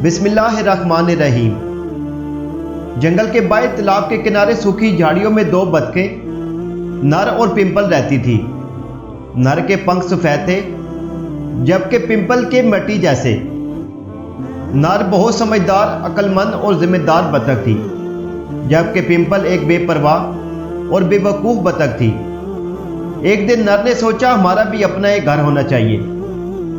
बिस्मिल्लाहिर्रहमानिर्रहीम। जंगल के बाएं तालाब के किनारे सूखी झाड़ियों में दो बतखें नर और पिंपल रहती थी। नर के पंख सफ़ेद थे जबकि पिंपल के मट्टी जैसे। नर बहुत समझदार, अक्लमंद और जिम्मेदार बतख थी, जबकि पिंपल एक बेपरवाह और बेवकूफ़ बतख थी। एक दिन नर ने सोचा हमारा भी अपना एक घर होना चाहिए।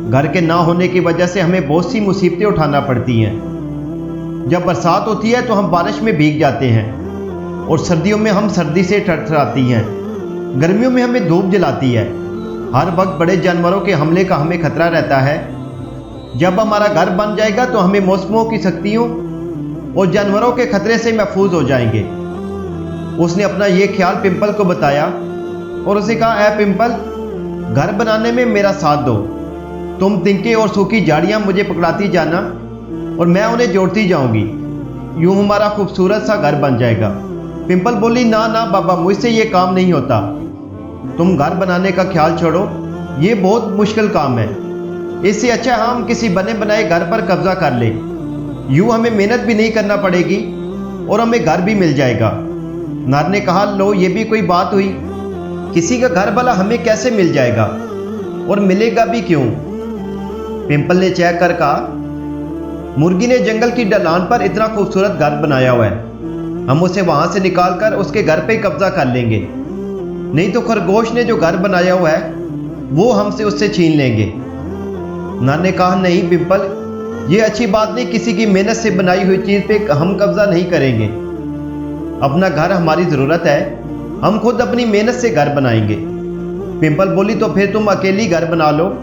घर के ना होने की वजह से हमें बहुत सी मुसीबतें उठाना पड़ती हैं। जब बरसात होती है तो हम बारिश में भीग जाते हैं, और सर्दियों में हम सर्दी से थरथराती हैं। गर्मियों में हमें धूप जलाती है। हर वक्त बड़े जानवरों के हमले का हमें खतरा रहता है। जब हमारा घर बन जाएगा तो हमें मौसमों की सख्तियों और जानवरों के खतरे से महफूज हो जाएंगे। उसने अपना ये ख्याल पिंपल को बताया और उसे कहा, ऐ पिंपल, घर बनाने में मेरा साथ दो। तुम तिनके और सूखी झाड़ियाँ मुझे पकड़ाती जाना और मैं उन्हें जोड़ती जाऊंगी। यूं हमारा खूबसूरत सा घर बन जाएगा। पिंपल बोली, ना ना बाबा, मुझसे ये काम नहीं होता। तुम घर बनाने का ख्याल छोड़ो, ये बहुत मुश्किल काम है। इससे अच्छा हम किसी बने बनाए घर पर कब्जा कर ले। यूं हमें मेहनत भी नहीं करना पड़ेगी और हमें घर भी मिल जाएगा। नर ने कहा, लो ये भी कोई बात हुई। किसी का घर भला हमें कैसे मिल जाएगा, और मिलेगा भी क्यों? पिंपल ने चेक कर कहा, मुर्गी ने जंगल की ढलान पर इतना खूबसूरत घर बनाया हुआ है, हम उसे वहां से निकालकर उसके घर पे कब्जा कर लेंगे। नहीं तो खरगोश ने जो घर बनाया हुआ है वो हमसे उससे छीन लेंगे। नर ने कहा, नहीं पिंपल, ये अच्छी बात नहीं। किसी की मेहनत से बनाई हुई चीज पे हम कब्जा नहीं करेंगे। अपना घर हमारी जरूरत है, हम खुद अपनी मेहनत से घर बनाएंगे। पिंपल बोली, तो फिर तुम अकेली घर बना लो।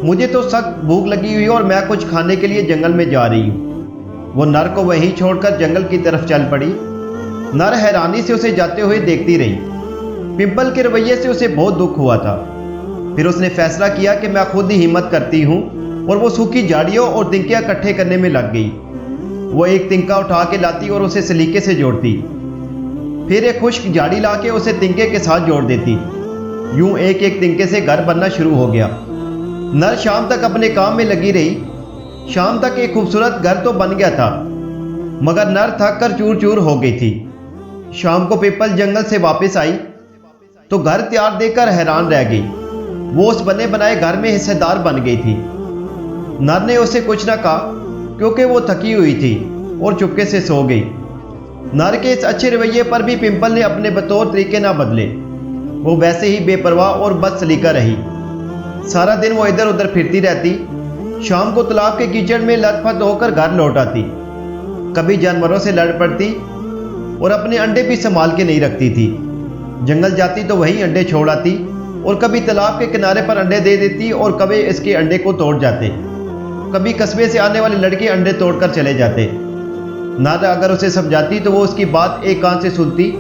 मुझे तो सख्त भूख लगी हुई और मैं कुछ खाने के लिए जंगल में जा रही हूँ। वो नर को वहीं छोड़कर जंगल की तरफ चल पड़ी। नर हैरानी से उसे जाते हुए देखती रही। पिंपल के रवैये से उसे बहुत दुख हुआ था। फिर उसने फैसला किया कि मैं खुद ही हिम्मत करती हूँ, और वो सूखी झाड़ियों और तिनकियाँ इकट्ठे करने में लग गई। वो एक तिनका उठा के लाती और उसे सलीके से जोड़ती, फिर एक खुश्क झाड़ी ला के उसे तिनके के साथ जोड़ देती। यूं एक एक तिनके से घर बनना शुरू हो गया। नर शाम तक अपने काम में लगी रही। शाम तक एक खूबसूरत घर तो बन गया था, मगर नर थक कर चूर चूर हो गई थी। शाम को पिंपल जंगल से वापस आई तो घर तैयार देखकर हैरान रह गई। वो उस बने बनाए घर में हिस्सेदार बन गई थी। नर ने उसे कुछ न कहा क्योंकि वो थकी हुई थी और चुपके से सो गई। नर के इस अच्छे रवैये पर भी पिंपल ने अपने बतौर तरीके ना बदले। वो वैसे ही बेपरवाह और बदसलीका रही। सारा दिन वो इधर उधर फिरती रहती। शाम को तालाब के कीचड़ में लथपथ होकर घर लौट आती। कभी जानवरों से लड़ पड़ती और अपने अंडे भी संभाल के नहीं रखती थी। जंगल जाती तो वहीं अंडे छोड़ आती, और कभी तालाब के किनारे पर अंडे दे देती और कभी इसके अंडे को तोड़ जाते। कभी कस्बे से आने वाले लड़के अंडे तोड़कर चले जाते। नर अगर उसे समझाती तो वो उसकी बात एक कान से सुनती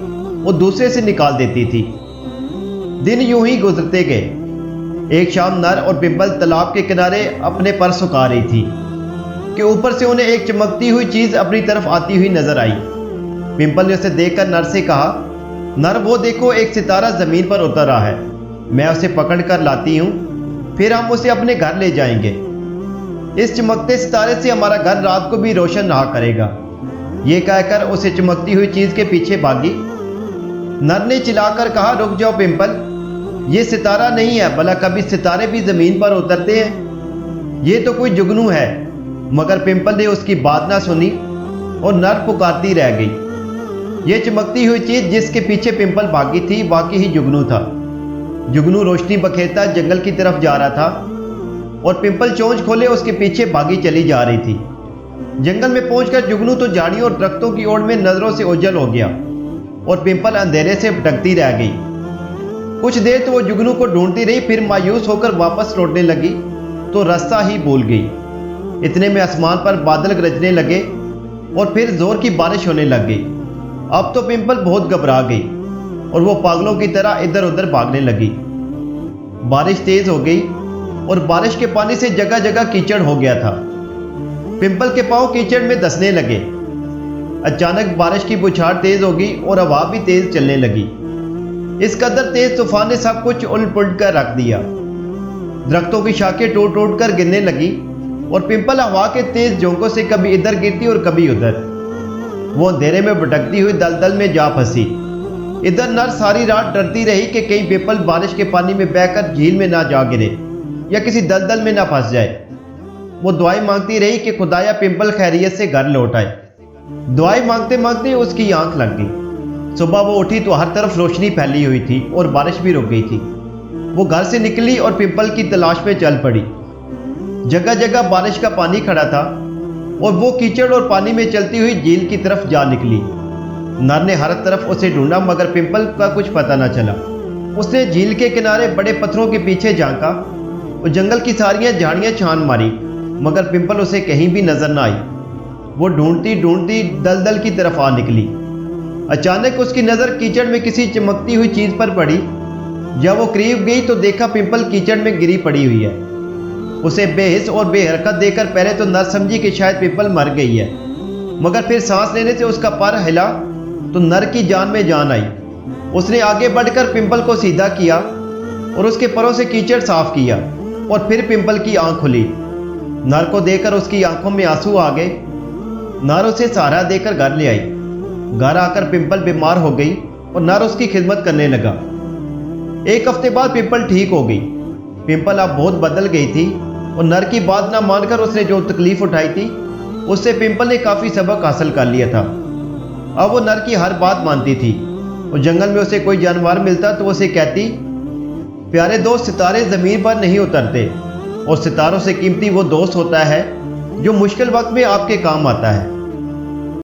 और दूसरे से निकाल देती थी। दिन यूं ही गुजरते गए। एक शाम नर और पिंपल तालाब के किनारे अपने पर सुखा रही थी कि ऊपर से उन्हें एक चमकती हुई चीज अपनी तरफ आती हुई नजर आई। पिंपल ने उसे देखकर नर से कहा, नर वो देखो, एक सितारा जमीन पर उतर रहा है। मैं उसे पकड़ कर लाती हूँ, फिर हम उसे अपने घर ले जाएंगे। इस चमकते सितारे से हमारा घर रात को भी रोशन रहा करेगा। ये कहकर उसे चमकती हुई चीज के पीछे भागी। नर ने चिल्लाकर कहा, रुक जाओ पिंपल, ये सितारा नहीं है, भला कभी सितारे भी जमीन पर उतरते हैं? ये तो कोई जुगनू है। मगर पिंपल ने उसकी बात ना सुनी और नर पुकारती रह गई। ये चमकती हुई चीज जिसके पीछे पिंपल भागी थी वाकई ही जुगनू था। जुगनू रोशनी बखेरता जंगल की तरफ जा रहा था और पिंपल चोंच खोले उसके पीछे भागी चली जा रही थी। जंगल में पहुंचकर जुगनू तो झाड़ियों और दरख्तों की ओर में नजरों से ओझल हो गया और पिंपल अंधेरे से भटकती रह गई। कुछ देर तो वो जुगनू को ढूंढती रही, फिर मायूस होकर वापस लौटने लगी तो रास्ता ही भूल गई। इतने में आसमान पर बादल गरजने लगे और फिर जोर की बारिश होने लग गई। अब तो पिंपल बहुत घबरा गई और वो पागलों की तरह इधर उधर भागने लगी। बारिश तेज हो गई और बारिश के पानी से जगह जगह कीचड़ हो गया था। पिंपल के पांव कीचड़ में धंसने लगे। अचानक बारिश की बौछार तेज हो गई और हवा भी तेज चलने लगी। इस कदर तेज तूफान ने सब कुछ उलट पुलट कर रख दिया। दरख्तों की शाखें टूट टूट कर गिरने लगी और पिंपल हवा के तेज झोंकों से कभी इधर गिरती और कभी उधर। वो अंधेरे में भटकती हुई दलदल में जा फंसी। इधर नर सारी रात डरती रही कि कहीं पिंपल बारिश के पानी में बहकर झील में ना जा गिरे या किसी दलदल में ना फंस जाए। वो दुआएं मांगती रही कि खुदाया पिंपल खैरियत से घर लौट आए। दुआएं मांगते मांगते उसकी आंख लग गई। सुबह वो उठी तो हर तरफ रोशनी फैली हुई थी और बारिश भी रुक गई थी। वो घर से निकली और पिंपल की तलाश में चल पड़ी। जगह जगह बारिश का पानी खड़ा था और वो कीचड़ और पानी में चलती हुई झील की तरफ जा निकली। नर ने हर तरफ उसे ढूंढा मगर पिंपल का कुछ पता न चला। उसने झील के किनारे बड़े पत्थरों के पीछे झांका और जंगल की सारियां झाड़ियां छान मारी मगर पिंपल उसे कहीं भी नजर न आई। वो ढूंढती ढूंढती दलदल की तरफ आ निकली। अचानक उसकी नज़र कीचड़ में किसी चमकती हुई चीज पर पड़ी। जब वो करीब गई तो देखा पिंपल कीचड़ में गिरी पड़ी हुई है। उसे बेहिस और बेहरकत देखकर पहले तो नर समझी कि शायद पिंपल मर गई है, मगर फिर सांस लेने से उसका पर हिला तो नर की जान में जान आई। उसने आगे बढ़कर पिंपल को सीधा किया और उसके परों से कीचड़ साफ किया और फिर पिंपल की आंख खुली। नर को देखकर उसकी आंखों में आंसू आ गए। नर उसे सहारा देकर घर ले आई। घर आकर पिंपल बीमार हो गई और नर उसकी खिदमत करने लगा। एक हफ्ते बाद पिंपल ठीक हो गई। पिंपल अब बहुत बदल गई थी और नर की बात ना मानकर उसने जो तकलीफ उठाई थी उससे पिंपल ने काफ़ी सबक हासिल कर लिया था। अब वो नर की हर बात मानती थी और जंगल में उसे कोई जानवर मिलता तो उसे कहती, प्यारे दोस्त, सितारे ज़मीन पर नहीं उतरते और सितारों से कीमती वो दोस्त होता है जो मुश्किल वक्त में आपके काम आता है।